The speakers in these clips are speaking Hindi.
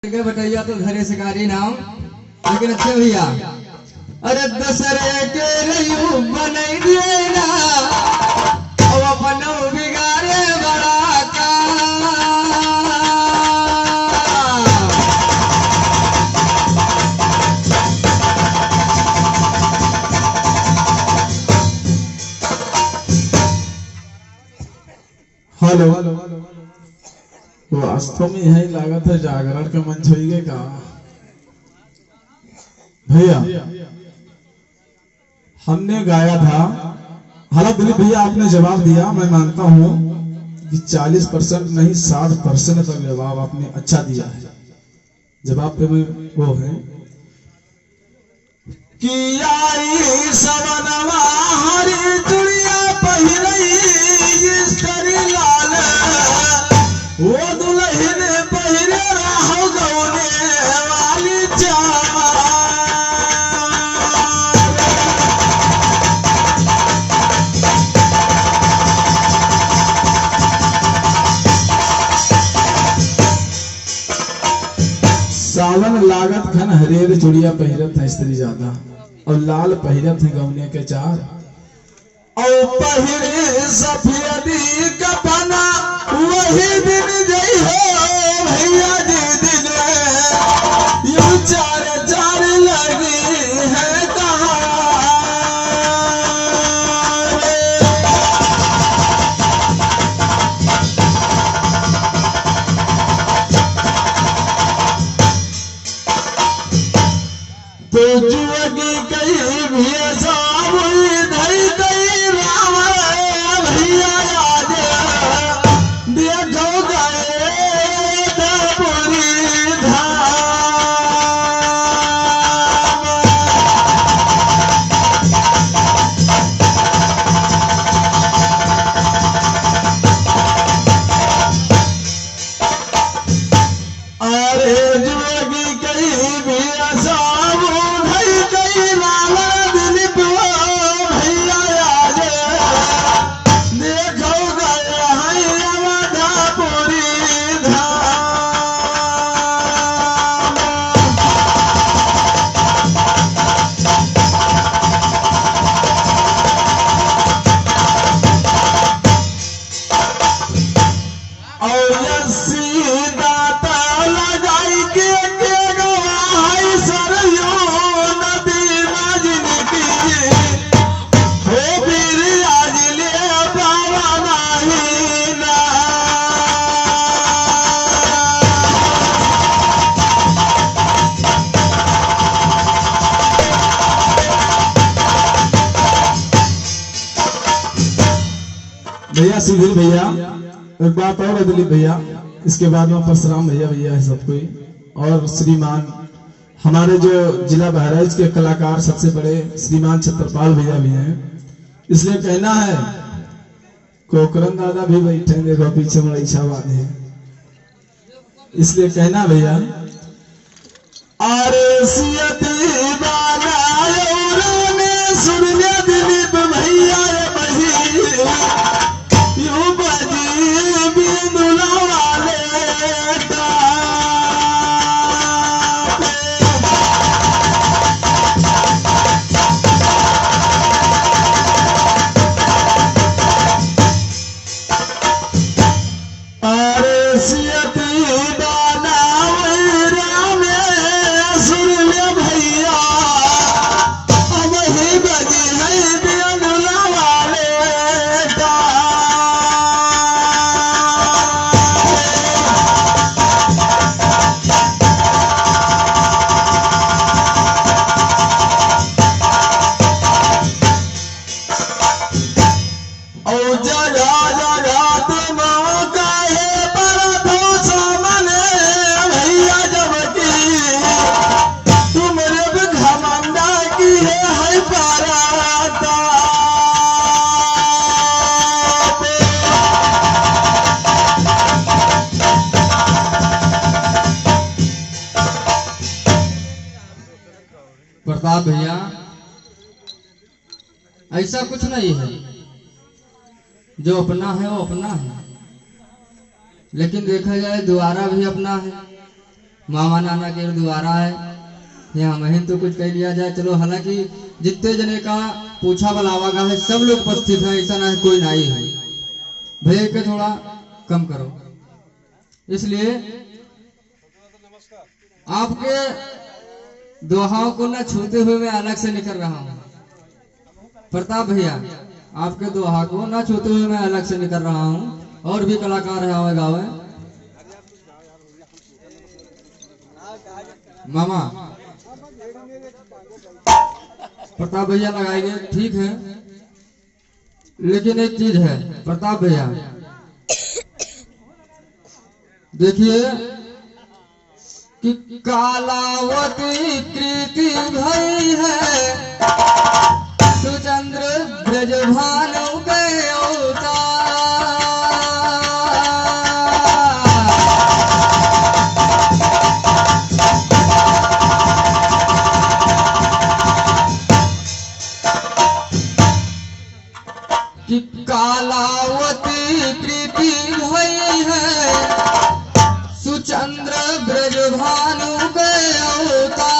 बटैया तो घरे शिकारी नाम, लेकिन अच्छे भैया अरे दसरे के रयू बनई दिए ना अब अपन बिगाड़े बड़ा का। हेलो, वास्तव में यही लागत है जागरण का मंच होइए का भैया। हमने गाया था, हालांकि दिलीप भैया आपने जवाब दिया, मैं मानता हूं कि 40% नहीं 60% तक जवाब आपने अच्छा दिया है। जवाब पे मैं वो है कि आई सवनवा हरी चुड़िया पहिरई जिसरी लाल वो दुल्हन पहिरे रहो गौने वाली चावा। सावन लागत खन हरेर चुड़िया पहिरत है स्त्री ज्यादा और लाल पहिरत है गौने के चार और पहिरे सफेदी कपना वही दिन जई हो भैया जी दिन यू चार चार लगी है कहाँ। तो जुआगी कहीं भी ऐसा वही धई कहीं राम भैया आज देखो गए पूरी धाम। अरे जुआगी कहीं भी ऐसा भैया सुधीर भैया, एक बात और है दिलीप भैया, इसके बाद में परशुराम भैया है सब कोई, और श्रीमान हमारे जो जिला बहराइच के कलाकार सबसे बड़े श्रीमान छत्रपाल भैया भी हैं। इसलिए कहना है कोकरन दादा भी बैठे देखो पीछे मड़ैछा बांधे, इसलिए कहना भैया अरे सियती बाला सुन लिया दिलीप भैया प्रताप भैया ऐसा कुछ नहीं है, जो अपना है वो अपना है, लेकिन देखा जाए द्वारा भी अपना है मामा नाना के द्वारा है यहाँ महीन तो कुछ कह लिया जाए। चलो हालांकि जितने जने का पूछा बलावा का है सब लोग उपस्थित है, ऐसा ना है कोई नहीं है। भैया के थोड़ा कम करो, इसलिए आपके दोहाओं को ना छूते हुए मैं अलग से निकल रहा हूँ। प्रताप भैया आपके दोहा को ना छूते हुए मैं अलग से निकल रहा हूँ। और भी कलाकार है आवे गावे। मामा प्रताप भैया लगाएंगे ठीक है, लेकिन एक चीज है प्रताप भैया, देखिए कि कालावती कृति भई है सुचंद्र ब्रजभानु के अवतार। कि कालावती कृति भई है सुचंद्र ब्रजभानु के अवतार।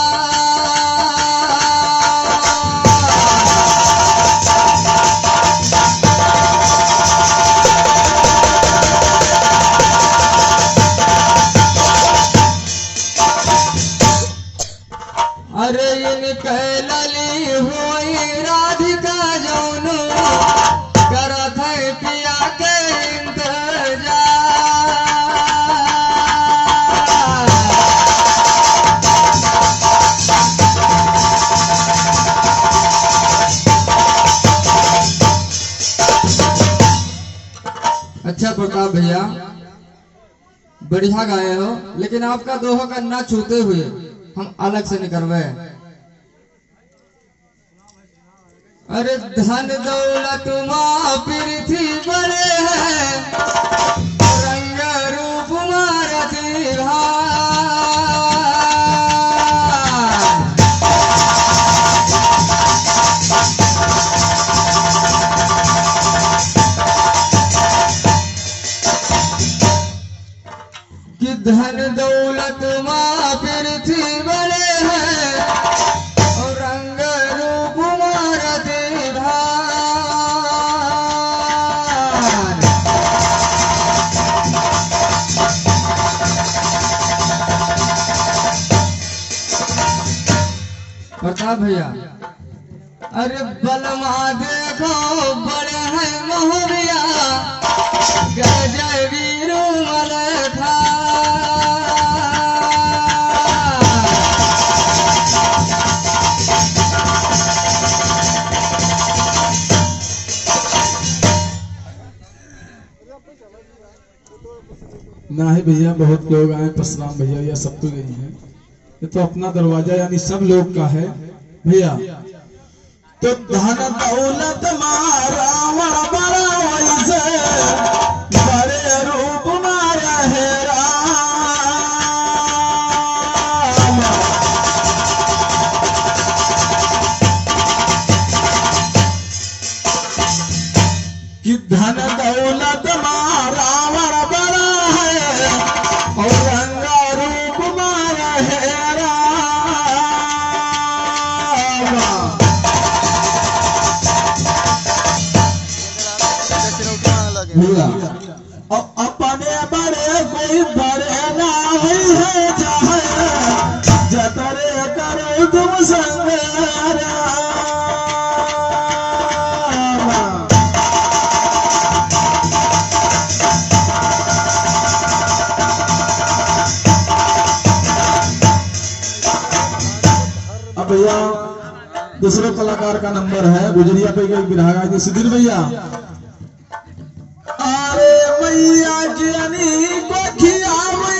अरे इनके लली हुई राधिका जौनु करत है पिया के इंतजार। अच्छा प्रताप भैया बढ़िया गाए हो, लेकिन आपका दोहा का ना छूते हुए हम अलग से निकलवे। अरे धन दौलत माँ पृथ्वी बड़े हैं रंग रूप मारती भान। कि धन दौलत माँ पृथ्वी बड़े हैं और रंग रूप मारती भान। प्रताप भैया अरे बलमा देखो बड़े हैं मोहरिया गजय वीरू मलखा। ना ही भैया बहुत लोग आए, परशुराम भैया या सब तो गई हैं। ये तो अपना दरवाजा यानी सब लोग का है भैया। तो धन दौलत मारा बड़ा वैसे बड़े रूप मारा है राम। कि धन दौलत मारा बड़ा है और रंगा रूप मारा है राम। भैया अपने बड़े कोई बड़े ना हुई है चाहे जतरे करो तुम संग राम। अब भैया दूसरे कलाकार का नंबर है गुजरिया पे एक बिरहा जी सुधीर भैया। अरे मैया ज्ञानी को खियावे